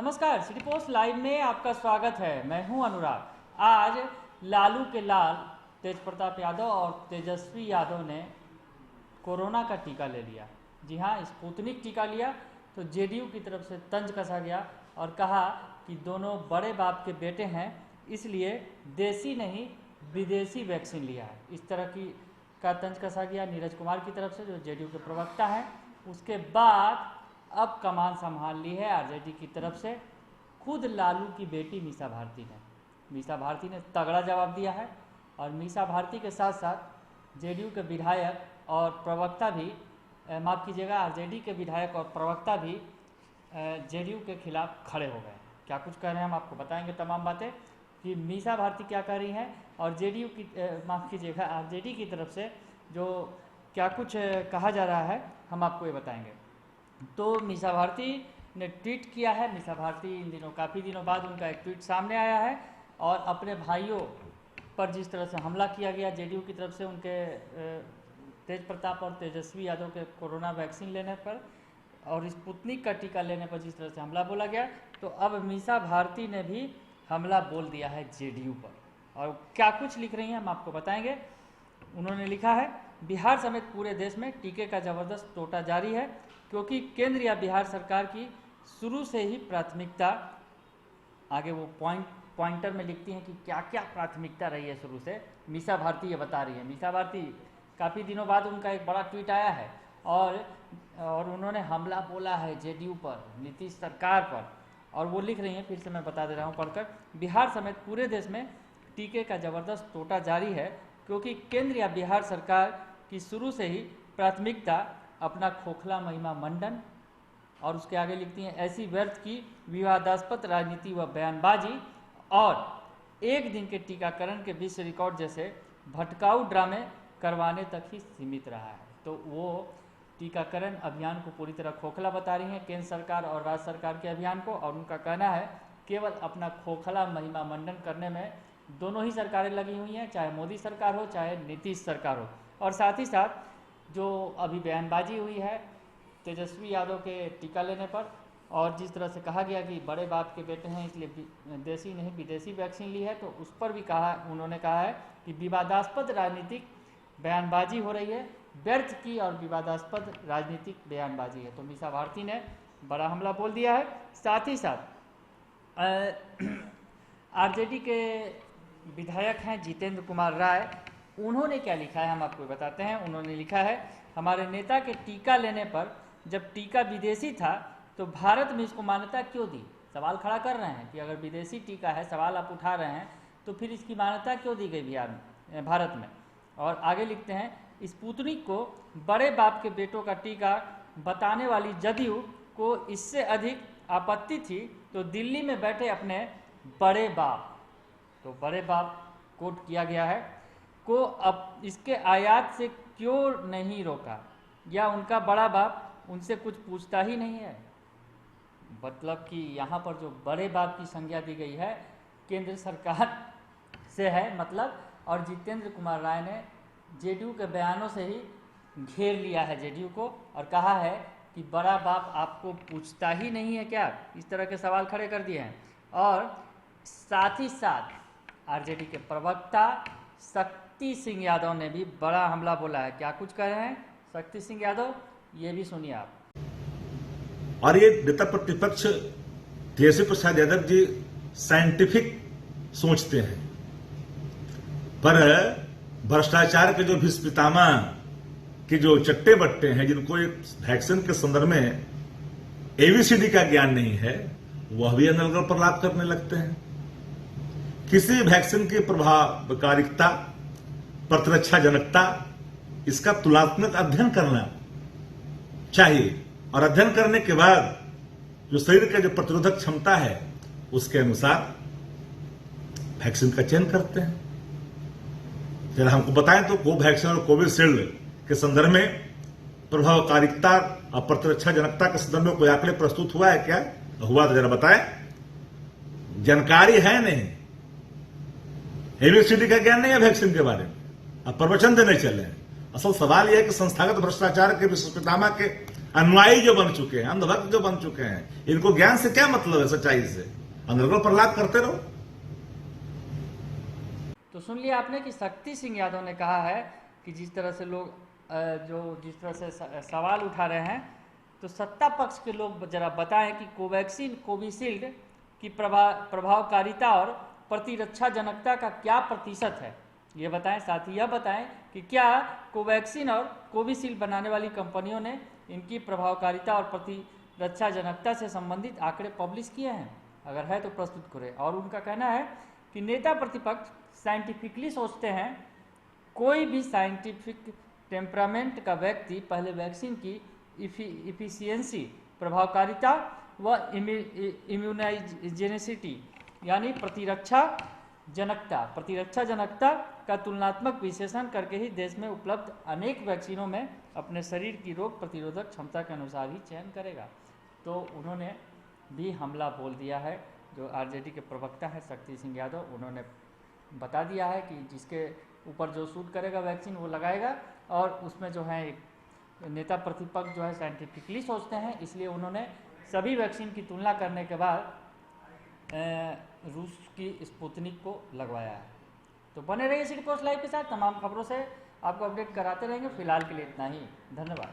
नमस्कार, city post live में आपका स्वागत है। मैं हूं अनुराग। आज लालू के लाल तेज प्रताप यादव और तेजस्वी यादव ने कोरोना का टीका ले लिया। जी हां, स्पुतनिक टीका लिया तो जेडीयू की तरफ से तंज कसा गया और कहा कि दोनों बड़े बाप के बेटे हैं, इसलिए देसी नहीं विदेशी वैक्सीन लिया है। इस तरह का तंज कसा गया नीरज कुमार की तरफ से, जो जेडीयू के प्रवक्ता हैं। उसके बाद अब कमान संभाल ली है आरजेडी की तरफ से खुद लालू की बेटी मीसा भारती ने तगड़ा जवाब दिया है। और मीसा भारती के साथ साथ जेडीयू के विधायक और प्रवक्ता भी, माफ़ कीजिएगा, आरजेडी के विधायक और प्रवक्ता भी जेडीयू के खिलाफ खड़े हो गए। क्या कुछ कह रहे हैं हम आपको बताएंगे तमाम बातें कि मीसा भारती क्या कह रही हैं और जेडीयू की, माफ़ कीजिएगा, आरजेडी की तरफ से जो क्या कुछ कहा जा रहा है हम आपको ये बताएंगे। तो मीसा भारती ने ट्वीट किया है। मीसा भारती इन दिनों, काफ़ी दिनों बाद उनका एक ट्वीट सामने आया है और अपने भाइयों पर जिस तरह से हमला किया गया जेडीयू की तरफ से उनके तेज प्रताप और तेजस्वी यादव के कोरोना वैक्सीन लेने पर और स्पुतनिक का टीका लेने पर जिस तरह से हमला बोला गया, तो अब मीसा भारती ने भी हमला बोल दिया है जेडीयू पर। और क्या कुछ लिख रही हैं हम आपको बताएंगे। उन्होंने लिखा है, बिहार समेत पूरे देश में टीके का जबरदस्त टोटा जारी है, क्योंकि केंद्र या बिहार सरकार की शुरू से ही प्राथमिकता, आगे वो पॉइंटर में लिखती हैं कि क्या क्या प्राथमिकता रही है शुरू से। मीसा भारती ये बता रही है। मीसा भारती, काफ़ी दिनों बाद उनका एक बड़ा ट्वीट आया है और उन्होंने हमला बोला है जेडीयू पर, नीतीश सरकार पर। और वो लिख रही हैं, फिर से मैं बता दे रहा हूँ पढ़कर, बिहार समेत पूरे देश में टीके का जबरदस्त टोटा जारी है, क्योंकि केंद्र या बिहार सरकार की शुरू से ही प्राथमिकता अपना खोखला महिमा मंडन, और उसके आगे लिखती हैं, ऐसी व्यर्थ की विवादास्पद राजनीति व बयानबाजी और एक दिन के टीकाकरण के विश्व रिकॉर्ड जैसे भटकाऊ ड्रामे करवाने तक ही सीमित रहा है। तो वो टीकाकरण अभियान को पूरी तरह खोखला बता रही हैं, केंद्र सरकार और राज्य सरकार के अभियान को। और उनका कहना है केवल अपना खोखला महिमा मंडन करने में दोनों ही सरकारें लगी हुई हैं, चाहे मोदी सरकार हो चाहे नीतीश सरकार हो। और साथ ही साथ जो अभी बयानबाजी हुई है तेजस्वी यादव के टीका लेने पर, और जिस तरह से कहा गया कि बड़े बाप के बेटे हैं इसलिए देसी नहीं विदेशी वैक्सीन ली है, तो उस पर भी उन्होंने कहा है कि विवादास्पद राजनीतिक बयानबाजी हो रही है, व्यर्थ की और विवादास्पद राजनीतिक बयानबाजी है। तो मीसा भारती ने बड़ा हमला बोल दिया है। साथ ही साथ आरजेडी के विधायक हैं जितेंद्र कुमार राय, उन्होंने क्या लिखा है हम आपको बताते हैं। उन्होंने लिखा है, हमारे नेता के टीका लेने पर जब टीका विदेशी था तो भारत में इसको मान्यता क्यों दी। सवाल खड़ा कर रहे हैं कि अगर विदेशी टीका है, सवाल आप उठा रहे हैं, तो फिर इसकी मान्यता क्यों दी गई भारत में। और आगे लिखते हैं, स्पुतनिक को बड़े बाप के बेटों का टीका बताने वाली जदयू को इससे अधिक आपत्ति थी, तो दिल्ली में बैठे अपने बड़े बाप, तो बड़े बाप कोट किया गया है, को अब इसके आयात से क्यों नहीं रोका, या उनका बड़ा बाप उनसे कुछ पूछता ही नहीं है। मतलब कि यहाँ पर जो बड़े बाप की संज्ञा दी गई है केंद्र सरकार से है मतलब। और जितेंद्र कुमार राय ने जेडीयू के बयानों से ही घेर लिया है जेडीयू को और कहा है कि बड़ा बाप आपको पूछता ही नहीं है क्या, इस तरह के सवाल खड़े कर दिए हैं। और साथ ही साथ आरजेडी के प्रवक्ता शक्ति सिंह यादव ने भी बड़ा हमला बोला है। क्या कुछ कह रहे हैं शक्ति सिंह यादव, ये भी सुनिए आप। और ये नेता प्रतिपक्ष तेजस्वी प्रसाद यादव जी साइंटिफिक सोचते हैं, पर भ्रष्टाचार के जो भीष्म पितामह के जो चट्टे बट्टे हैं, जिनको वैक्सीन के संदर्भ में एबीसीडी का ज्ञान नहीं है, वह भी अनर्गल प्रलाप करने लगते हैं। किसी वैक्सीन की प्रभावकारिता, प्रतिरक्षाजनकता, इसका तुलनात्मक अध्ययन करना चाहिए और अध्ययन करने के बाद जो शरीर का जो प्रतिरोधक क्षमता है उसके अनुसार वैक्सीन का चयन करते हैं। जरा हमको बताएं तो कोवैक्सीन और कोविशील्ड के संदर्भ में प्रभावकारिता और प्रतिरक्षाजनकता के संदर्भ में कोई आंकड़े प्रस्तुत हुआ है क्या? हुआ तो जरा बताएं। जानकारी है नहीं, एबीसीडी का ज्ञान नहीं है वैक्सीन के बारे में, अब प्रवचन देने चले हैं। असल सवाल यह है कि संस्थागत भ्रष्टाचार के विश्व पितामह के अनुयायी जो बन चुके हैं, अंधभक्त जो बन चुके हैं, इनको ज्ञान से क्या मतलब है, सच्चाई से? अंधों प्रहलाद करते रहो। तो सुन लिया आपने कि शक्ति सिंह यादव ने कहा है कि जिस तरह से लोग जिस तरह से सवाल उठा रहे हैं, तो सत्ता पक्ष के लोग जरा बताएं कि कोवैक्सीन कोविशील्ड की प्रभावकारिता और प्रतिरक्षाजनकता का क्या प्रतिशत है, ये बताएं। साथ ही यह बताएं कि क्या कोवैक्सीन और कोविशील्ड बनाने वाली कंपनियों ने इनकी प्रभावकारिता और प्रतिरक्षाजनकता से संबंधित आंकड़े पब्लिश किए हैं, अगर है तो प्रस्तुत करें। और उनका कहना है कि नेता प्रतिपक्ष साइंटिफिकली सोचते हैं, कोई भी साइंटिफिक टेम्परामेंट का व्यक्ति पहले वैक्सीन की इफिशियंसी, प्रभावकारिता व इम्यूनाइजेनिसिटी यानी प्रतिरक्षा जनकता का तुलनात्मक विश्लेषण करके ही देश में उपलब्ध अनेक वैक्सीनों में अपने शरीर की रोग प्रतिरोधक क्षमता के अनुसार ही चयन करेगा। तो उन्होंने भी हमला बोल दिया है। जो आरजेडी के प्रवक्ता हैं शक्ति सिंह यादव, उन्होंने बता दिया है कि जिसके ऊपर जो सूट करेगा वैक्सीन वो लगाएगा। और उसमें जो है नेता प्रतिपक्ष जो है साइंटिफिकली सोचते हैं, इसलिए उन्होंने सभी वैक्सीन की तुलना करने के बाद रूस की स्पुतनिक को लगवाया है। तो बने रहिए सिटी पोस्ट लाइव के साथ, तमाम खबरों से आपको अपडेट कराते रहेंगे। फिलहाल के लिए इतना ही, धन्यवाद।